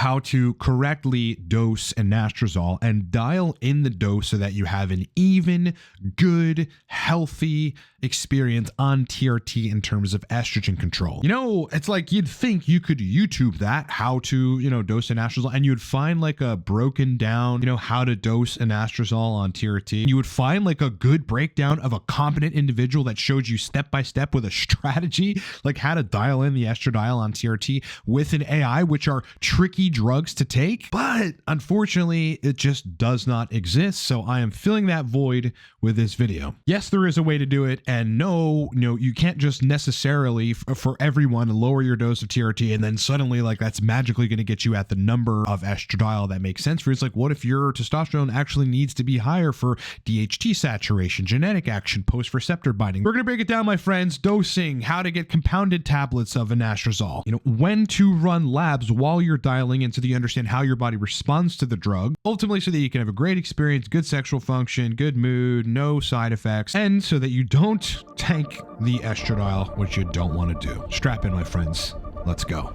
how to correctly dose anastrozole and dial in the dose so that you have an even, good, healthy experience on TRT in terms of estrogen control. You know, it's like you'd think you could YouTube that, how to, dose anastrozole, and you'd find like a broken down, how to dose anastrozole on TRT. You would find like a good breakdown of a competent individual that showed you step by step with a strategy, like how to dial in the estradiol on TRT with an AI, which are tricky drugs to take. But unfortunately, it just does not exist. So I am filling that void with this video. Yes, there is a way to do it. And no, you can't just necessarily for everyone lower your dose of TRT and then suddenly like that's magically going to get you at the number of estradiol that makes sense for you. It's like, what if your testosterone actually needs to be higher for DHT saturation, genetic action, post-receptor binding? We're going to break it down, my friends. Dosing, how to get compounded tablets of anastrozole, when to run labs while you're dialing in so that you understand how your body responds to the drug, ultimately so that you can have a great experience, good sexual function, good mood, no side effects, and so that you don't tank the estradiol, which you don't want to do. Strap in, my friends. Let's go.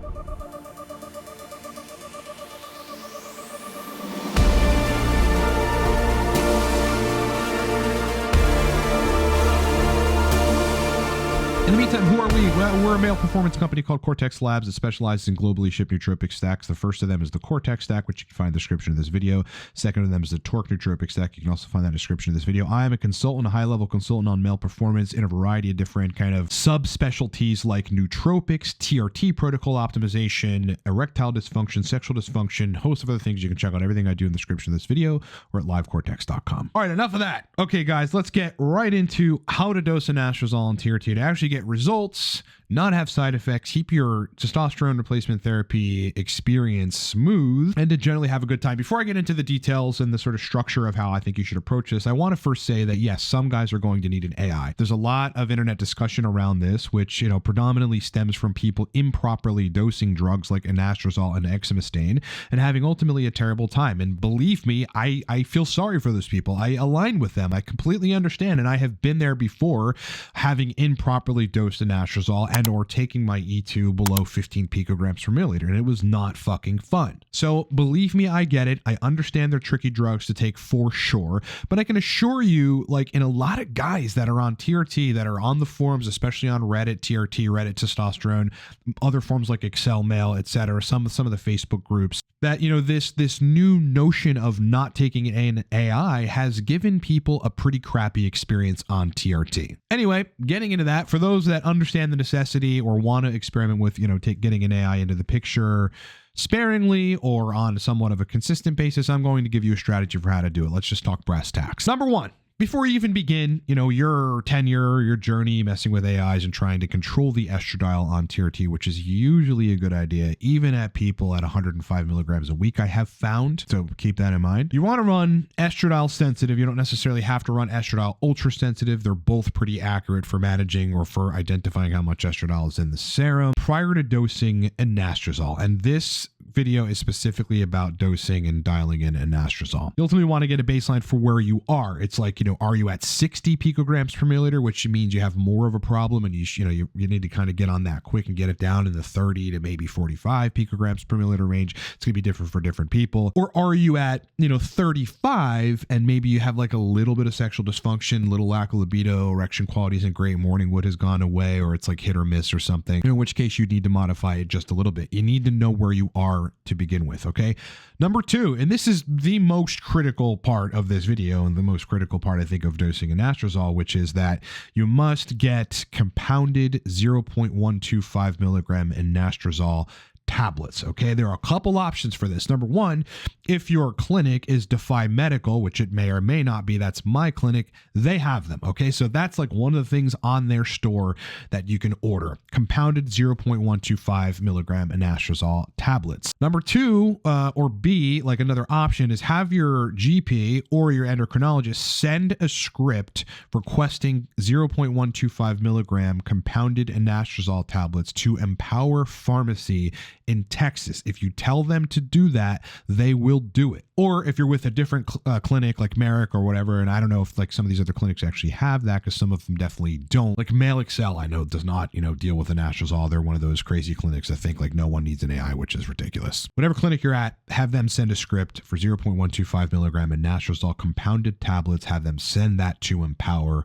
In the meantime, who are we? Well, we're a male performance company called Cortex Labs that specializes in globally shipped nootropic stacks. The first of them is the Cortex stack, which you can find in the description of this video. Second of them is the Torque nootropic stack. You can also find that in the description of this video. I am a consultant, a high-level consultant on male performance in a variety of different kind of subspecialties like nootropics, TRT protocol optimization, erectile dysfunction, sexual dysfunction, host of other things. You can check out everything I do in the description of this video or at livecortex.com. All right, enough of that. Okay, guys, let's get right into how to dose anastrozole and TRT to actually get results, not have side effects, keep your testosterone replacement therapy experience smooth, and to generally have a good time. Before I get into the details and the sort of structure of how I think you should approach this, I want to first say that yes, some guys are going to need an AI. There's a lot of internet discussion around this, which predominantly stems from people improperly dosing drugs like anastrozole and exemestane and having ultimately a terrible time. And believe me, I feel sorry for those people. I align with them. I completely understand, and I have been there before, having improperly dosed anastrozole and or taking my E2 below 15 picograms per milliliter, and it was not fucking fun. So believe me, I get it. I understand they're tricky drugs to take for sure, but I can assure you, like in a lot of guys that are on TRT, that are on the forums, especially on Reddit, TRT, Reddit Testosterone, other forums like Excel Mail, etc., some of the Facebook groups, that this new notion of not taking an AI has given people a pretty crappy experience on TRT. Anyway, getting into that, for those that understand the necessity or want to experiment with, getting an AI into the picture sparingly or on somewhat of a consistent basis, I'm going to give you a strategy for how to do it. Let's just talk brass tacks. Number one, before you even begin, your tenure, your journey messing with AIs and trying to control the estradiol on TRT, which is usually a good idea, even at people at 105 milligrams a week, I have found. So keep that in mind. You want to run estradiol sensitive. You don't necessarily have to run estradiol ultra sensitive. They're both pretty accurate for managing or for identifying how much estradiol is in the serum prior to dosing anastrozole. And this video is specifically about dosing and dialing in anastrozole. You ultimately want to get a baseline for where you are. It's like, are you at 60 picograms per milliliter, which means you have more of a problem and you need to kind of get on that quick and get it down in the 30 to maybe 45 picograms per milliliter range. It's going to be different for different people. Or are you at, 35 and maybe you have like a little bit of sexual dysfunction, little lack of libido, erection quality isn't great, morning wood has gone away, or it's like hit or miss or something, in which case you need to modify it just a little bit. You need to know where you are to begin with, okay? Number two, and this is the most critical part of this video and the most critical part, I think, of dosing anastrozole, which is that you must get compounded 0.125 milligram anastrozole tablets. Okay, there are a couple options for this. Number one, if your clinic is Defy Medical, which it may or may not be, that's my clinic, they have them. Okay, so that's like one of the things on their store that you can order. Compounded 0.125 milligram anastrozole tablets. Number two, or B, like another option, is have your GP or your endocrinologist send a script requesting 0.125 milligram compounded anastrozole tablets to Empower Pharmacy in Texas. If you tell them to do that, they will do it. Or if you're with a different clinic like Merrick or whatever, and I don't know if like some of these other clinics actually have that, because some of them definitely don't. Like Mail Excel, I know does not, deal with anastrozole. They're one of those crazy clinics that think like no one needs an AI, which is ridiculous. Whatever clinic you're at, have them send a script for 0.125 milligram anastrozole compounded tablets. Have them send that to Empower.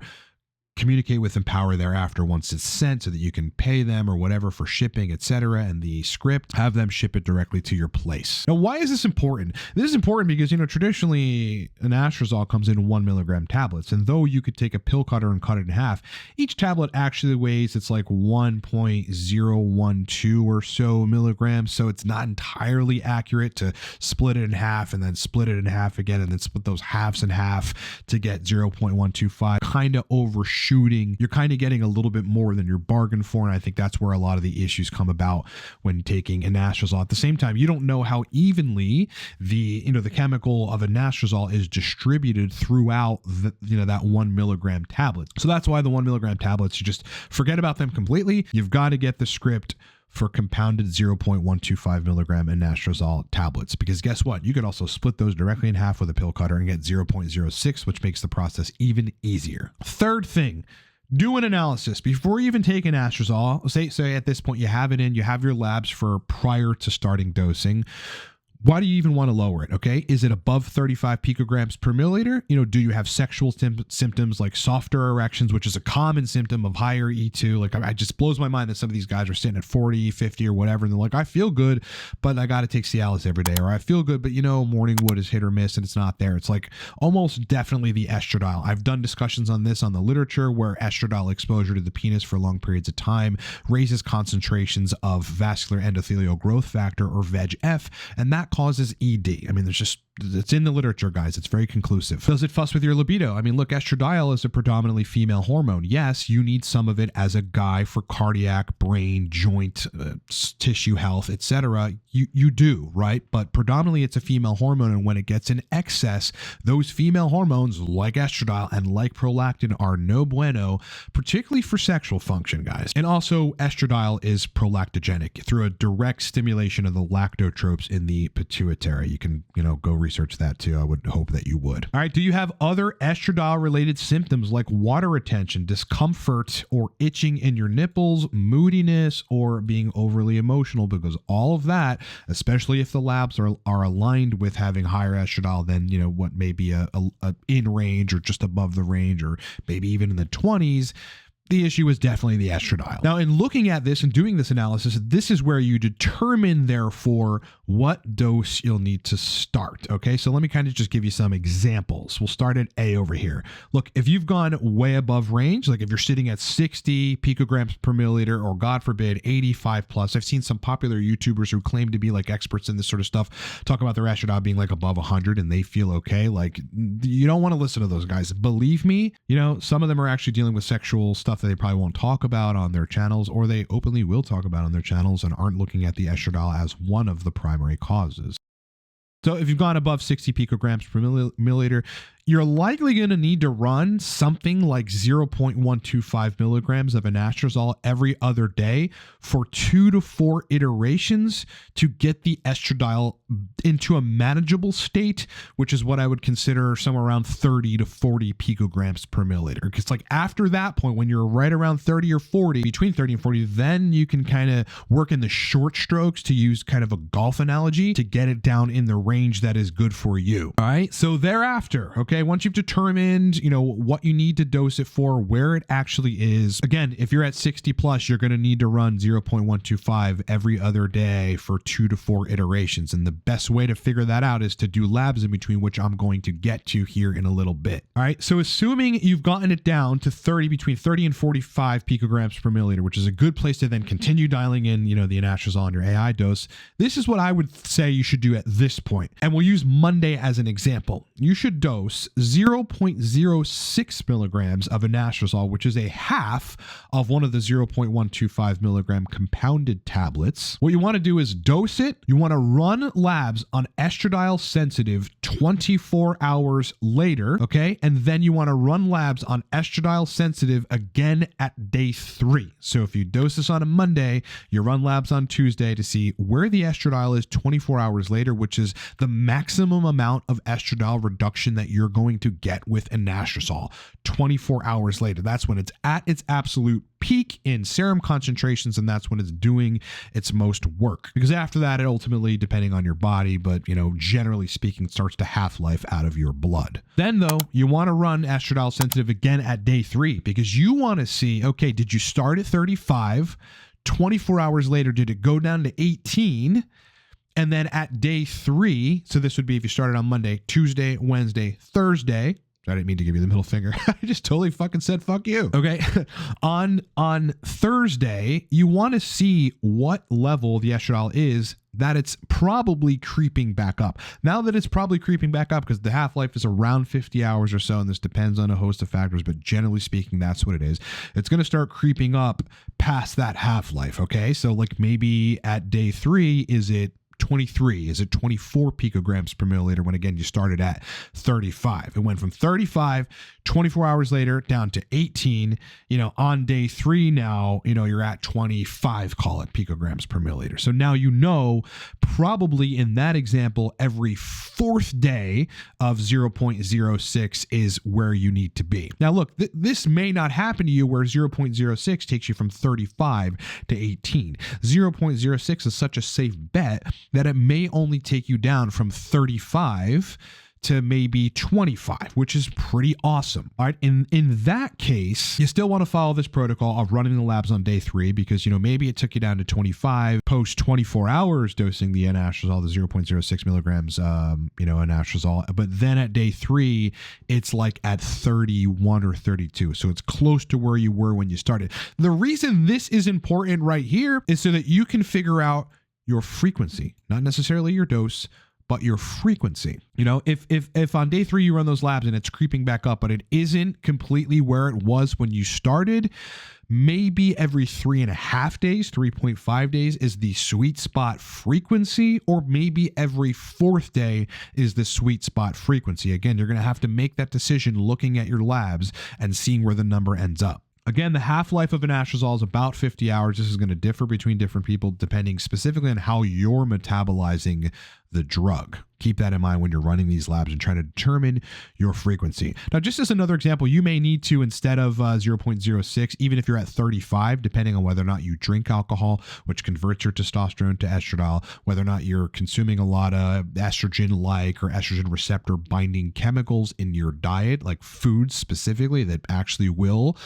Communicate with Empower thereafter once it's sent so that you can pay them or whatever for shipping, etc. And the script, have them ship it directly to your place. Now, why is this important? This is important because, traditionally anastrozole comes in 1 milligram tablets. And though you could take a pill cutter and cut it in half, each tablet actually weighs, it's like 1.012 or so milligrams. So it's not entirely accurate to split it in half and then split it in half again and then split those halves in half to get 0.125. Kind of overshooting. You're kind of getting a little bit more than you're bargained for, and I think that's where a lot of the issues come about when taking anastrozole. At the same time, you don't know how evenly the chemical of anastrozole is distributed throughout that 1 milligram tablet. So that's why the 1 milligram tablets, you just forget about them completely. You've got to get the script for compounded 0.125 milligram anastrozole tablets, because guess what? You could also split those directly in half with a pill cutter and get 0.06, which makes the process even easier. Third thing, do an analysis before you even take anastrozole. Say at this point you have it in, you have your labs for prior to starting dosing. Why do you even want to lower it? Okay. Is it above 35 picograms per milliliter? Do you have sexual symptoms like softer erections, which is a common symptom of higher E2? Like, it just blows my mind that some of these guys are sitting at 40, 50 or whatever. And they're like, I feel good, but I got to take Cialis every day. Or I feel good, but morning wood is hit or miss and it's not there. It's like almost definitely the estradiol. I've done discussions on this on the literature where estradiol exposure to the penis for long periods of time raises concentrations of vascular endothelial growth factor or VEGF. And that causes ED. I mean, it's in the literature, guys. It's very conclusive. Does it fuss with your libido? I mean, look, estradiol is a predominantly female hormone. Yes, you need some of it as a guy for cardiac, brain, joint, tissue health, etc. You do, right? But predominantly it's a female hormone, and when it gets in excess, those female hormones like estradiol and like prolactin are no bueno, particularly for sexual function, guys. And also estradiol is prolactogenic through a direct stimulation of the lactotropes in the pituitary. You can, go research that too. I would hope that you would. All right. Do you have other estradiol related symptoms like water retention, discomfort, or itching in your nipples, moodiness, or being overly emotional? Because all of that, especially if the labs are aligned with having higher estradiol than, what may be a in range or just above the range, or maybe even in the 20s, the issue is definitely the estradiol. Now, in looking at this and doing this analysis, this is where you determine, therefore, what dose you'll need to start. Okay, so let me kind of just give you some examples. We'll start at A over here. Look, if you've gone way above range, like if you're sitting at 60 picograms per milliliter, or God forbid, 85 plus, I've seen some popular YouTubers who claim to be like experts in this sort of stuff talk about their estradiol being like above 100 and they feel okay. Like, you don't want to listen to those guys. Believe me, some of them are actually dealing with sexual stuff that they probably won't talk about on their channels, or they openly will talk about on their channels and aren't looking at the estradiol as one of the primary causes. So if you've gone above 60 picograms per milliliter, you're likely going to need to run something like 0.125 milligrams of anastrozole every other day for 2 to 4 iterations to get the estradiol into a manageable state, which is what I would consider somewhere around 30 to 40 picograms per milliliter. Because like after that point, when you're right around 30 or 40, between 30 and 40, then you can kind of work in the short strokes, to use kind of a golf analogy, to get it down in the range that is good for you. All right. So thereafter, okay, once you've determined, what you need to dose it for, where it actually is. Again, if you're at 60 plus, you're going to need to run 0.125 every other day for 2 to 4 iterations. And the best way to figure that out is to do labs in between, which I'm going to get to here in a little bit. All right. So assuming you've gotten it down to between 30 and 45 picograms per milliliter, which is a good place to then continue dialing in, the anastrozole and your AI dose. This is what I would say you should do at this point. And we'll use Monday as an example. You should dose dose 0.06 milligrams of anastrozole, which is a half of one of the 0.125 milligram compounded tablets. What you want to do is dose it. You want to run labs on estradiol sensitive 24 hours later, okay? And then you want to run labs on estradiol sensitive again at day 3. So if you dose this on a Monday, you run labs on Tuesday to see where the estradiol is 24 hours later, which is the maximum amount of estradiol reduction that you're going to get with anastrozole 24 hours later. That's when it's at its absolute peak in serum concentrations, and that's when it's doing its most work. Because after that, it ultimately, depending on your body, but generally speaking, starts to half-life out of your blood. Then though, you want to run estradiol sensitive again at day 3 because you want to see, okay, did you start at 35? 24 hours later, did it go down to 18? And then at day 3, so this would be if you started on Monday, Tuesday, Wednesday, Thursday. I didn't mean to give you the middle finger. I just totally fucking said fuck you. Okay. On Thursday, you want to see what level the estradiol is that it's probably creeping back up. Now that it's probably creeping back up because the half-life is around 50 hours or so, and this depends on a host of factors, but generally speaking, that's what it is. It's going to start creeping up past that half-life, okay? So like maybe at day 3, is it 23? Is it 24 picograms per milliliter when again you started at 35? It went from 35 24 hours later down to 18. On day 3 now, you're at 25, call it, picograms per milliliter. So now probably in that example, every 4th day of 0.06 is where you need to be. Now look, this may not happen to you where 0.06 takes you from 35 to 18. 0.06 is such a safe bet that it may only take you down from 35 to maybe 25, which is pretty awesome. All right. In that case, you still want to follow this protocol of running the labs on day 3 because, maybe it took you down to 25 post 24 hours dosing the anastrozole, the 0.06 milligrams, anastrozole. But then at day 3, it's like at 31 or 32. So it's close to where you were when you started. The reason this is important right here is so that you can figure out your frequency, not necessarily your dose, but your frequency. If on day 3 you run those labs and it's creeping back up, but it isn't completely where it was when you started, maybe every 3.5 days, 3.5 days is the sweet spot frequency, or maybe every 4th day is the sweet spot frequency. Again, you're going to have to make that decision looking at your labs and seeing where the number ends up. Again, the half-life of anastrozole is about 50 hours. This is going to differ between different people depending specifically on how you're metabolizing the drug. Keep that in mind when you're running these labs and trying to determine your frequency. Now, just as another example, you may need to, instead of 0.06, even if you're at 35, depending on whether or not you drink alcohol, which converts your testosterone to estradiol, whether or not you're consuming a lot of estrogen-like or estrogen receptor binding chemicals in your diet, like foods specifically that actually will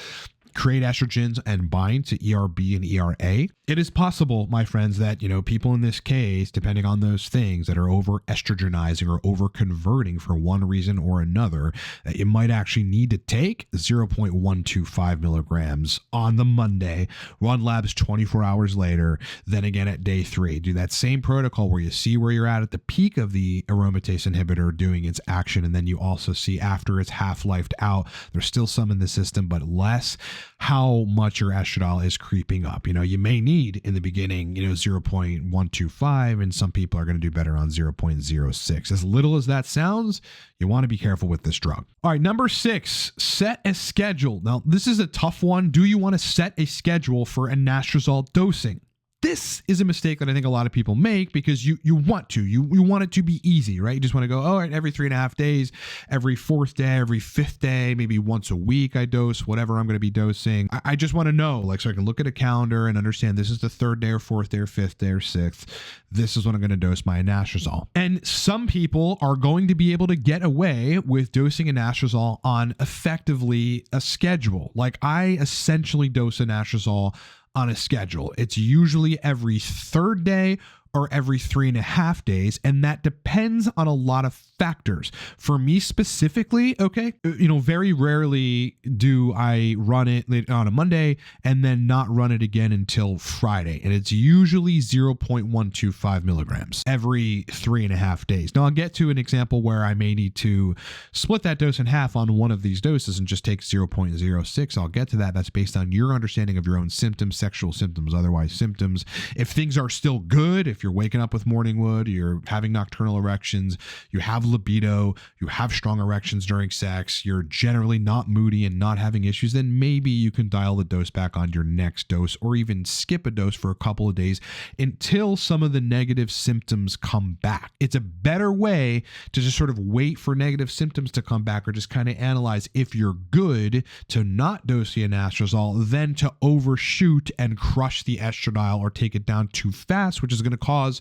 create estrogens and bind to ERB and ERA. It is possible, my friends, that, people in this case, depending on those things that are over estrogenizing or over converting for one reason or another, that you might actually need to take 0.125 milligrams on the Monday, run labs 24 hours later, then again at day 3. Do that same protocol where you see where you're at the peak of the aromatase inhibitor doing its action, and then you also see after it's half-lifed out, there's still some in the system, but less, how much your estradiol is creeping up. You may need in the beginning, 0.125, and some people are going to do better on 0.06. As little as that sounds, you want to be careful with this drug. All right, number 6, set a schedule. Now, this is a tough one. Do you want to set a schedule for anastrozole dosing? This is a mistake that I think a lot of people make because you want to. You want it to be easy, right? You just want to go, all right, every 3.5 days, every 4th day, every 5th day, maybe once a week I dose, whatever I'm going to be dosing. I just want to know, so I can look at a calendar and understand this is the 3rd day or 4th day or 5th day or 6th. This is when I'm going to dose my anastrozole. And some people are going to be able to get away with dosing anastrozole on effectively a schedule. Like I essentially dose anastrozole on a schedule. It's usually every 3rd day or every 3.5 days. And that depends on a lot of factors. For me specifically, okay, very rarely do I run it on a Monday and then not run it again until Friday. And it's usually 0.125 milligrams every 3.5 days. Now I'll get to an example where I may need to split that dose in half on one of these doses and just take 0.06. I'll get to that. That's based on your understanding of your own symptoms, sexual symptoms, otherwise symptoms. If things are still good, if you're waking up with morning wood, you're having nocturnal erections, you have libido, you have strong erections during sex, you're generally not moody and not having issues, then maybe you can dial the dose back on your next dose, or even skip a dose for a couple of days until some of the negative symptoms come back. It's a better way to just sort of wait for negative symptoms to come back, or just kind of analyze if you're good to not dose the anastrozole than to overshoot and crush the estradiol or take it down too fast, which is going to cause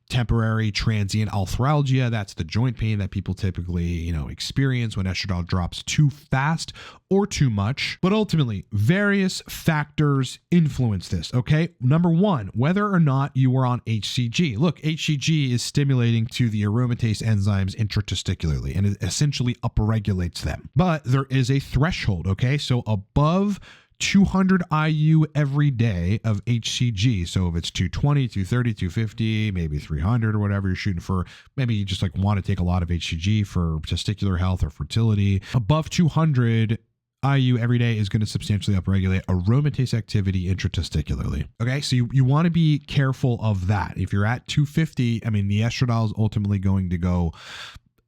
temporary transient arthralgia. That's the joint pain that people typically, experience when estradiol drops too fast or too much. But ultimately, various factors influence this, okay? Number one, whether or not you are on HCG. Look, HCG is stimulating to the aromatase enzymes intratesticularly, and it essentially upregulates them. But there is a threshold, okay? So above 200 IU every day of HCG. So if it's 220, 230, 250, maybe 300 or whatever you're shooting for, maybe you just want to take a lot of HCG for testicular health or fertility. Above 200 IU every day is going to substantially upregulate aromatase activity intratesticularly. Okay, so you want to be careful of that. If you're at 250, the estradiol is ultimately going to go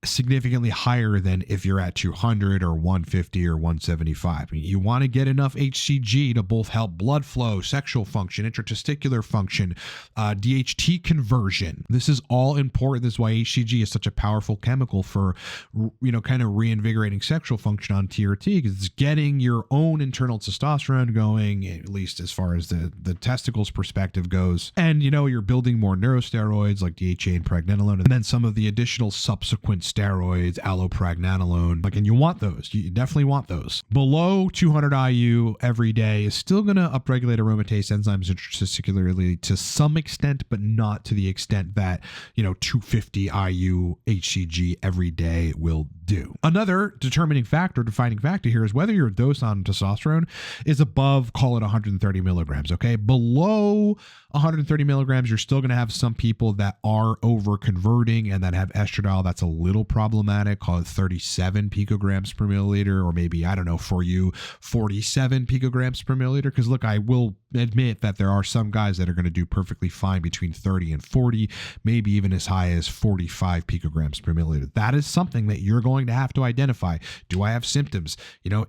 significantly higher than if you're at 200 or 150 or 175. You want to get enough HCG to both help blood flow, sexual function, intratesticular function, DHT conversion. This is all important. This is why HCG is such a powerful chemical for, kind of reinvigorating sexual function on TRT, because it's getting your own internal testosterone going, at least as far as the testicles perspective goes. And, you're building more neurosteroids like DHA and pregnenolone, and then some of the additional subsequent steroids, allopregnanolone, and you want those. You definitely want those. Below 200 IU every day is still going to upregulate aromatase enzymes intratesticularly to some extent, but not to the extent that, 250 IU HCG every day will do. Another defining factor here is whether your dose on testosterone is above, call it 130 milligrams, okay? Below 130 milligrams, you're still going to have some people that are over converting and that have estradiol that's a little problematic, call it 37 picograms per milliliter, or maybe, for you, 47 picograms per milliliter. Because look, I will admit that there are some guys that are going to do perfectly fine between 30 and 40, maybe even as high as 45 picograms per milliliter. That is something that you're going to have to identify. Do I have symptoms?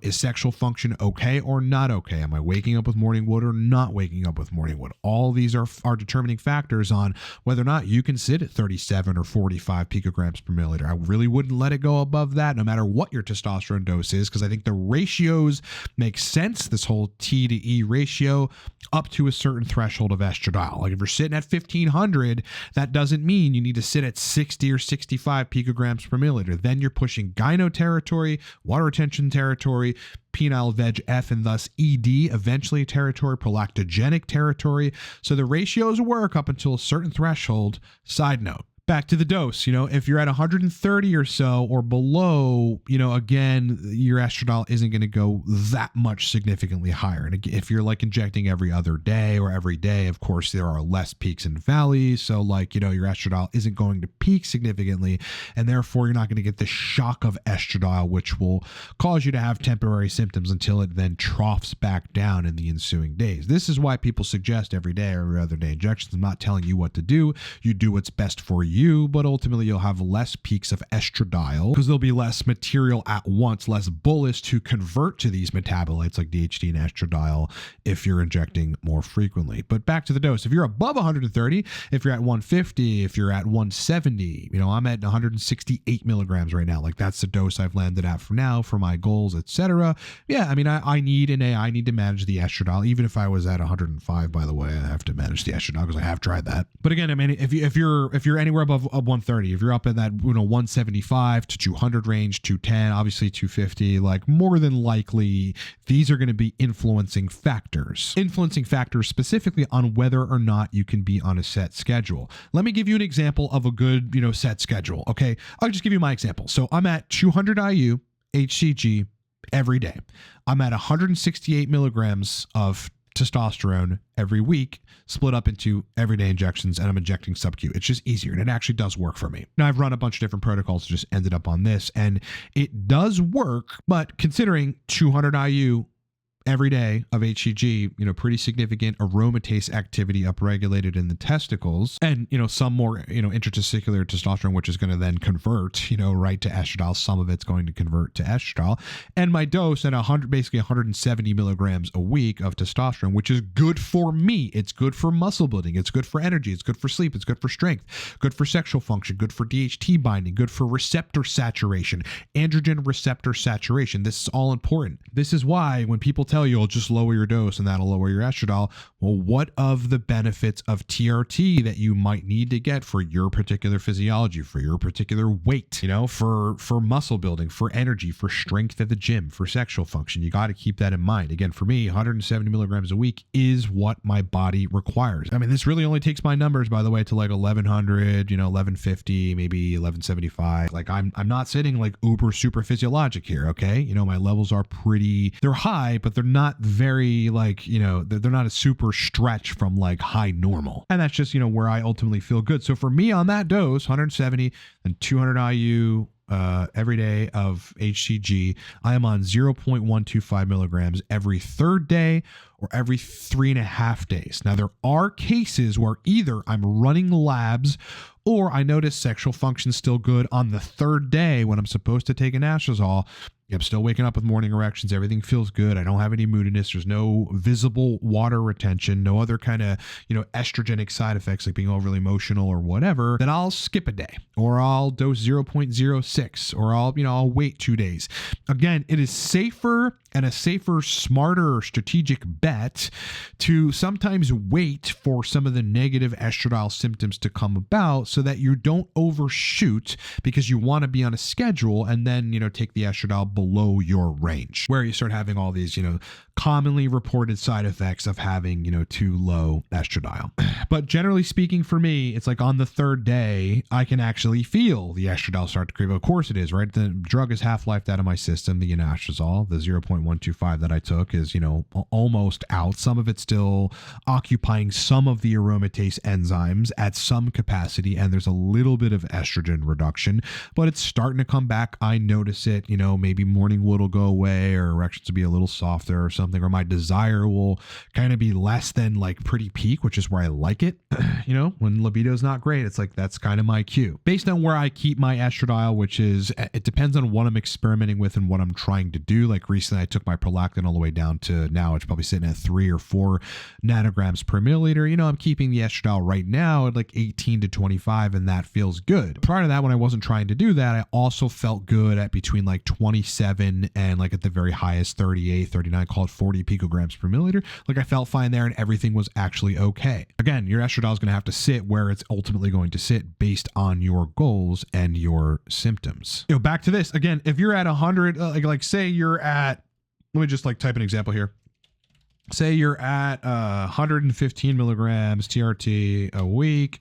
Is sexual function okay or not okay? Am I waking up with morning wood or not waking up with morning wood? All these are determining factors on whether or not you can sit at 37 or 45 picograms per milliliter. I really wouldn't let it go above that, no matter what your testosterone dose is, because I think the ratios make sense, this whole T to E ratio, up to a certain threshold of estradiol. Like if you're sitting at 1500, that doesn't mean you need to sit at 60 or 65 picograms per milliliter. Then you're pushing gyno territory, water retention territory, penile VEGF, and thus ED, eventually territory, prolactogenic territory. So the ratios work up until a certain threshold. Side note. Back to the dose, if you're at 130 or so or below, again, your estradiol isn't going to go that much significantly higher. And if you're injecting every other day or every day, of course, there are less peaks and valleys. So your estradiol isn't going to peak significantly. And therefore, you're not going to get the shock of estradiol, which will cause you to have temporary symptoms until it then troughs back down in the ensuing days. This is why people suggest every day or every other day injections. I'm not telling you what to do. You do what's best for you, but ultimately you'll have less peaks of estradiol because there'll be less material at once, less bullets to convert to these metabolites like DHT and estradiol if you're injecting more frequently. But back to the dose. If you're above 130, if you're at 150, if you're at 170, I'm at 168 milligrams right now. That's the dose I've landed at for now for my goals, etc. Yeah, I need to manage the estradiol. Even if I was at 105, by the way, I have to manage the estradiol because I have tried that. But again, if you're anywhere anywhere above 130. If you're up in that 175 to 200 range, 210, obviously 250, like more than likely these are going to be influencing factors specifically on whether or not you can be on a set schedule. Let me give you an example of a good set schedule. Okay, I'll just give you my example. So I'm at 200 IU HCG every day. I'm at 168 milligrams of testosterone every week, split up into everyday injections, and I'm injecting sub-Q. It's just easier, and it actually does work for me. Now, I've run a bunch of different protocols, just ended up on this, and it does work, but considering 200 IU every day of HCG, pretty significant aromatase activity upregulated in the testicles, and some more intratesticular testosterone, which is going to then convert right to estradiol. Some of it's going to convert to estradiol, and my dose at basically 170 milligrams a week of testosterone, which is good for me. It's good for muscle building, it's good for energy, it's good for sleep, it's good for strength, good for sexual function, good for DHT binding, good for receptor saturation, androgen receptor saturation. This is all important. This is why when people tell you, just lower your dose and that'll lower your estradiol. Well, what of the benefits of TRT that you might need to get for your particular physiology, for your particular weight, for muscle building, for energy, for strength at the gym, for sexual function? You got to keep that in mind. Again, for me, 170 milligrams a week is what my body requires. I mean, this really only takes my numbers, by the way, to like 1100, 1150, maybe 1175. Like I'm not sitting like uber super physiologic here. Okay. My levels are they're high, but they're not very they're not a super stretch from like high normal. And that's just, where I ultimately feel good. So for me on that dose, 170 and 200 IU every day of HCG, I am on 0.125 milligrams every third day or every 3.5 days. Now, there are cases where either I'm running labs or I notice sexual function still good on the third day when I'm supposed to take an anastrozole. I'm still waking up with morning erections. Everything feels good. I don't have any moodiness. There's no visible water retention, no other kind of, estrogenic side effects like being overly emotional or whatever. Then I'll skip a day, or I'll dose 0.06, or I'll wait 2 days. Again, it is safer and a safer, smarter, strategic bet to sometimes wait for some of the negative estradiol symptoms to come about so that you don't overshoot because you want to be on a schedule and then, take the estradiol below your range, where you start having all these, commonly reported side effects of having, too low estradiol. But generally speaking, for me, it's like on the third day, I can actually feel the estradiol start to creep. Of course it is, right? The drug is half-lifed out of my system, the anastrozole, the 0.125 that I took is, almost out. Some of it's still occupying some of the aromatase enzymes at some capacity, and there's a little bit of estrogen reduction, but it's starting to come back. I notice it, maybe morning wood will go away, or erections will be a little softer or something, or my desire will kind of be less than like pretty peak, which is where I like it. When libido is not great, it's like that's kind of my cue. Based on where I keep my estradiol, which is, it depends on what I'm experimenting with and what I'm trying to do. Like recently I took my prolactin all the way down to now it's probably sitting at 3 or 4 nanograms per milliliter. I'm keeping the estradiol right now at like 18 to 25, and that feels good. Prior to that, when I wasn't trying to do that, I also felt good at between like 27 and like at the very highest 38, 39, call it 40 picograms per milliliter. Like I felt fine there and everything was actually okay. Again, your estradiol is going to have to sit where it's ultimately going to sit based on your goals and your symptoms. Back to this again, if you're at 100, like say you're at, let me just like type an example here. Say you're at 115 milligrams TRT a week.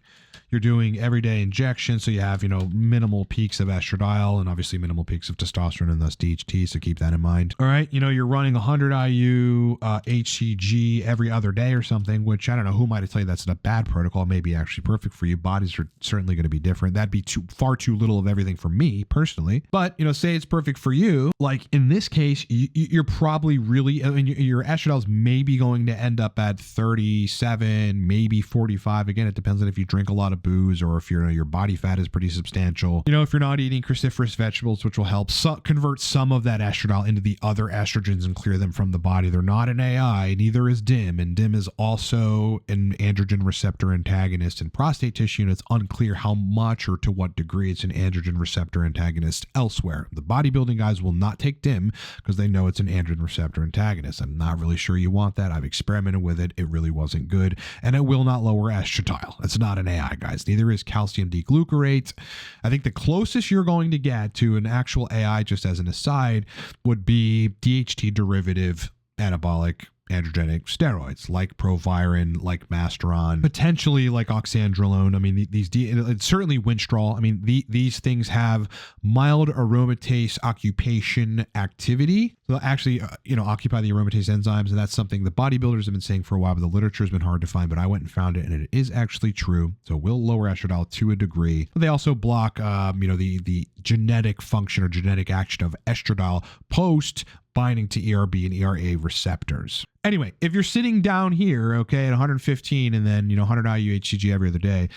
You're doing everyday injections, so you have, minimal peaks of estradiol and obviously minimal peaks of testosterone and thus DHT, so keep that in mind. All right, you're running 100 IU HCG every other day or something, which I don't know, who might tell you that's a bad protocol, may be actually perfect for you. Bodies are certainly going to be different. That'd be far too little of everything for me personally. But, say it's perfect for you. Like in this case, you're probably really, your estradiol is maybe going to end up at 37, maybe 45. Again, it depends on if you drink a lot of booze or if your body fat is pretty substantial. If you're not eating cruciferous vegetables, which will help convert some of that estradiol into the other estrogens and clear them from the body. They're not an AI, neither is DIM, and DIM is also an androgen receptor antagonist in prostate tissue, and it's unclear how much or to what degree it's an androgen receptor antagonist elsewhere. The bodybuilding guys will not take DIM because they know it's an androgen receptor antagonist. I'm not really sure you want that. I've experimented with it. It really wasn't good, and it will not lower estradiol. It's not an AI, guys. guys. Neither is calcium D-glucarate. I think the closest you're going to get to an actual AI, just as an aside, would be DHT derivative anabolic androgenic steroids like Proviron, like Masteron, potentially like oxandrolone. I mean, it's certainly Winstrol. I mean, these things have mild aromatase occupation activity. They'll actually, occupy the aromatase enzymes, and that's something the bodybuilders have been saying for a while, but the literature has been hard to find, but I went and found it, and it is actually true. So it will lower estradiol to a degree. But they also block, the genetic function or genetic action of estradiol post binding to ERB and ERA receptors. Anyway, if you're sitting down here, okay, at 115 and then, 100 IU HCG every other day,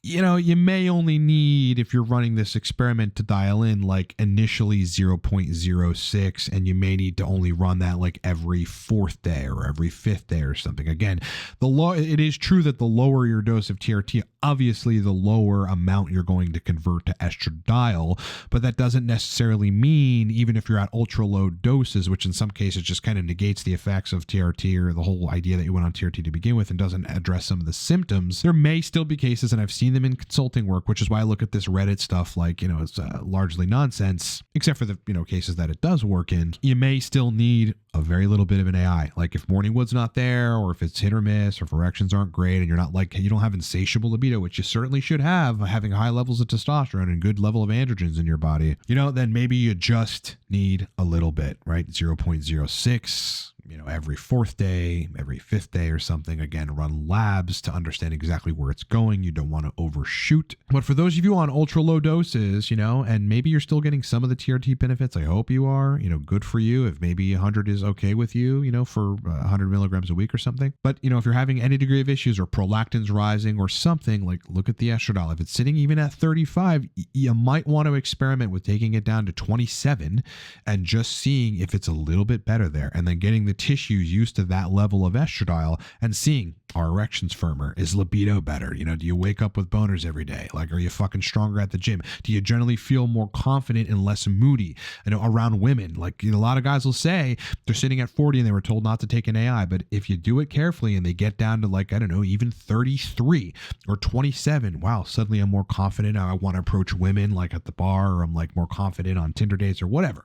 you may only need, if you're running this experiment, to dial in like initially 0.06, and you may need to only run that like every fourth day or every fifth day or something. Again, it is true that the lower your dose of TRT, obviously the lower amount you're going to convert to estradiol, but that doesn't necessarily mean, even if you're at ultra low doses, which in some cases just kind of negates the effects of TRT or the whole idea that you went on TRT to begin with and doesn't address some of the symptoms. There may still be cases, and I've seen them in consulting work, which is why I look at this Reddit stuff like, it's largely nonsense, except for the, cases that it does work in. You may still need a very little bit of an AI. Like if morning wood's not there, or if it's hit or miss, or if erections aren't great, and you're not you don't have insatiable libido, which you certainly should have, having high levels of testosterone and good level of androgens in your body, then maybe you just need a little bit, right? 0.06, every fourth day, every fifth day or something. Again, run labs to understand exactly where it's going. You don't want to overshoot. But for those of you on ultra low doses, and maybe you're still getting some of the TRT benefits, I hope you are, good for you. If maybe 100 is okay with you, for 100 milligrams a week or something. But, if you're having any degree of issues or prolactin's rising or something, like look at the estradiol. If it's sitting even at 35, you might want to experiment with taking it down to 27 and just seeing if it's a little bit better there, and then getting the tissues used to that level of estradiol and seeing, are erections firmer? Is libido better? Do you wake up with boners every day? Like, are you fucking stronger at the gym? Do you generally feel more confident and less moody? Around women, like, a lot of guys will say they're sitting at 40 and they were told not to take an AI, but if you do it carefully and they get down to like, I don't know, even 33 or 27, wow, suddenly I'm more confident. I want to approach women like at the bar, or I'm like more confident on Tinder dates or whatever.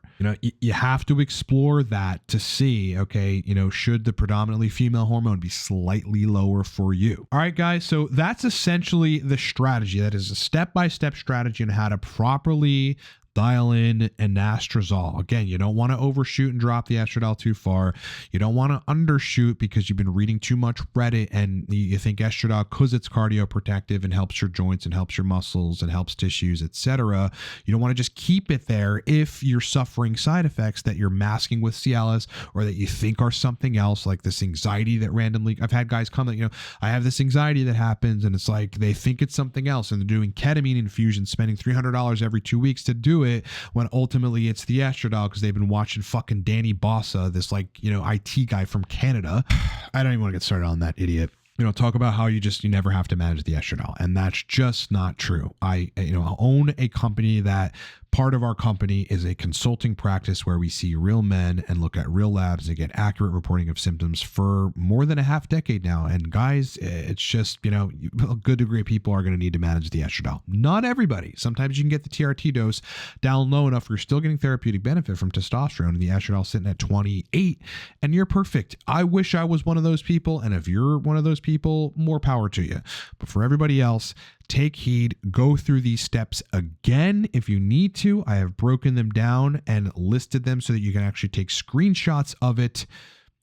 You have to explore that to see, okay, should the predominantly female hormone be slightly lower for you? All right, guys. So that's essentially the strategy. That is a step-by-step strategy on how to properly dial in anastrozole. Again, you don't want to overshoot and drop the estradiol too far. You don't want to undershoot because you've been reading too much Reddit and you think estradiol, because it's cardioprotective and helps your joints and helps your muscles and helps tissues, etc. You don't want to just keep it there if you're suffering side effects that you're masking with Cialis, or that you think are something else, like this anxiety that randomly, I've had guys come that, I have this anxiety that happens, and it's like they think it's something else, and they're doing ketamine infusions, spending $300 every 2 weeks to do it, when ultimately it's the estradiol because they've been watching fucking Danny Bossa, this IT guy from Canada. I don't even want to get started on that idiot. Talk about how you never have to manage the estradiol, and that's just not true. I own a company that part of our company is a consulting practice where we see real men and look at real labs and get accurate reporting of symptoms for more than a half decade now. And guys, it's just, a good degree of people are going to need to manage the estradiol. Not everybody. Sometimes you can get the TRT dose down low enough where you're still getting therapeutic benefit from testosterone and the estradiol sitting at 28 and you're perfect. I wish I was one of those people. And if you're one of those people, more power to you. But for everybody else, take heed, go through these steps again if you need to. I have broken them down and listed them so that you can actually take screenshots of it,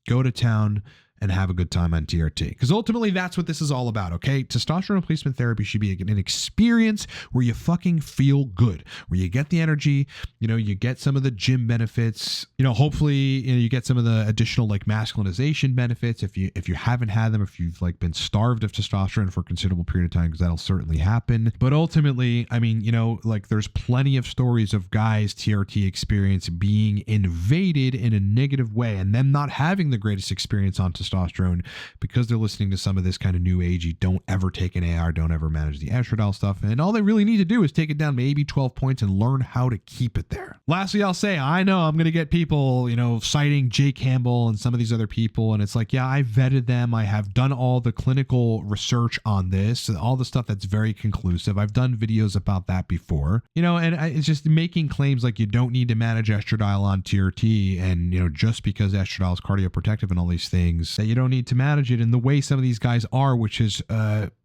go to town, and have a good time on TRT. Because ultimately, that's what this is all about, okay? Testosterone replacement therapy should be an experience where you fucking feel good, where you get the energy, you get some of the gym benefits, hopefully, you get some of the additional masculinization benefits if you haven't had them, if you've been starved of testosterone for a considerable period of time, because that'll certainly happen. But ultimately, there's plenty of stories of guys' TRT experience being invaded in a negative way and them not having the greatest experience on testosterone testosterone, because they're listening to some of this kind of new agey, don't ever take an AR, don't ever manage the estradiol stuff. And all they really need to do is take it down maybe 12 points and learn how to keep it there. Lastly, I'll say, I know I'm going to get people, citing Jay Campbell and some of these other people. And it's like, yeah, I vetted them. I have done all the clinical research on this, all the stuff that's very conclusive. I've done videos about that before, and it's just making claims like you don't need to manage estradiol on TRT. And, just because estradiol is cardioprotective and all these things, that you don't need to manage it in the way some of these guys are, which is,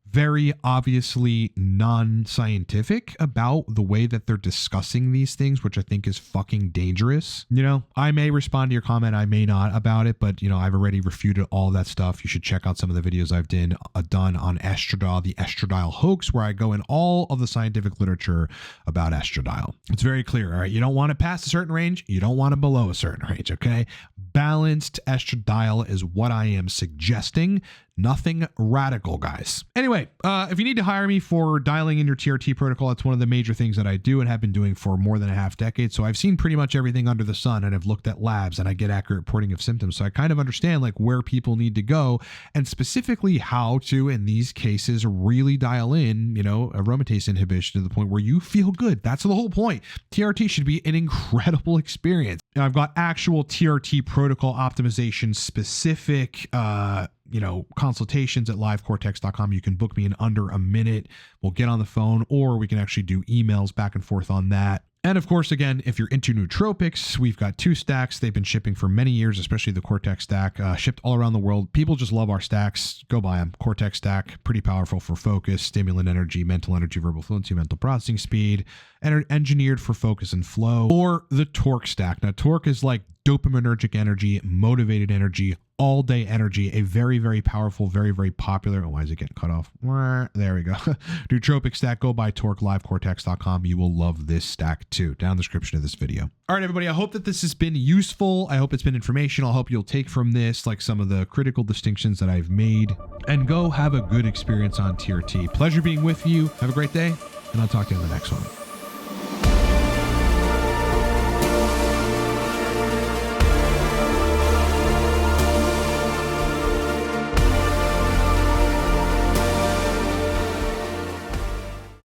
very obviously non-scientific about the way that they're discussing these things, which I think is fucking dangerous. I may respond to your comment, I may not about it, but I've already refuted all that stuff. You should check out some of the videos I've done on estradiol, the estradiol hoax, where I go in all of the scientific literature about estradiol. It's very clear. All right, you don't want it past a certain range, you don't want it below a certain range. Okay, balanced estradiol is what I am suggesting. Nothing radical, guys. Anyway, if you need to hire me for dialing in your TRT protocol, it's one of the major things that I do and have been doing for more than a half decade. So I've seen pretty much everything under the sun, and I've looked at labs, and I get accurate reporting of symptoms. So I kind of understand like where people need to go, and specifically how to, in these cases, really dial in, aromatase inhibition to the point where you feel good. That's the whole point. TRT should be an incredible experience. And I've got actual TRT protocol optimization specific, consultations at livecortex.com. You can book me in under a minute. We'll get on the phone, or we can actually do emails back and forth on that. And of course, again, if you're into nootropics, we've got 2 stacks. They've been shipping for many years, especially the Cortex stack, shipped all around the world. People just love our stacks. Go buy them. Cortex stack, pretty powerful for focus, stimulant energy, mental energy, verbal fluency, mental processing speed, and engineered for focus and flow. Or the Torque stack. Now, Torque is like dopaminergic energy, motivated energy, all day energy, a very, very powerful, very, very popular. Oh, why is it getting cut off? There we go. Nootropic stack. Go buy Torque, livecortex.com. You will love this stack too. Down in the description of this video. All right, everybody. I hope that this has been useful. I hope it's been informational. I hope you'll take from this like some of the critical distinctions that I've made, and go have a good experience on TRT. Pleasure being with you. Have a great day, and I'll talk to you in the next one.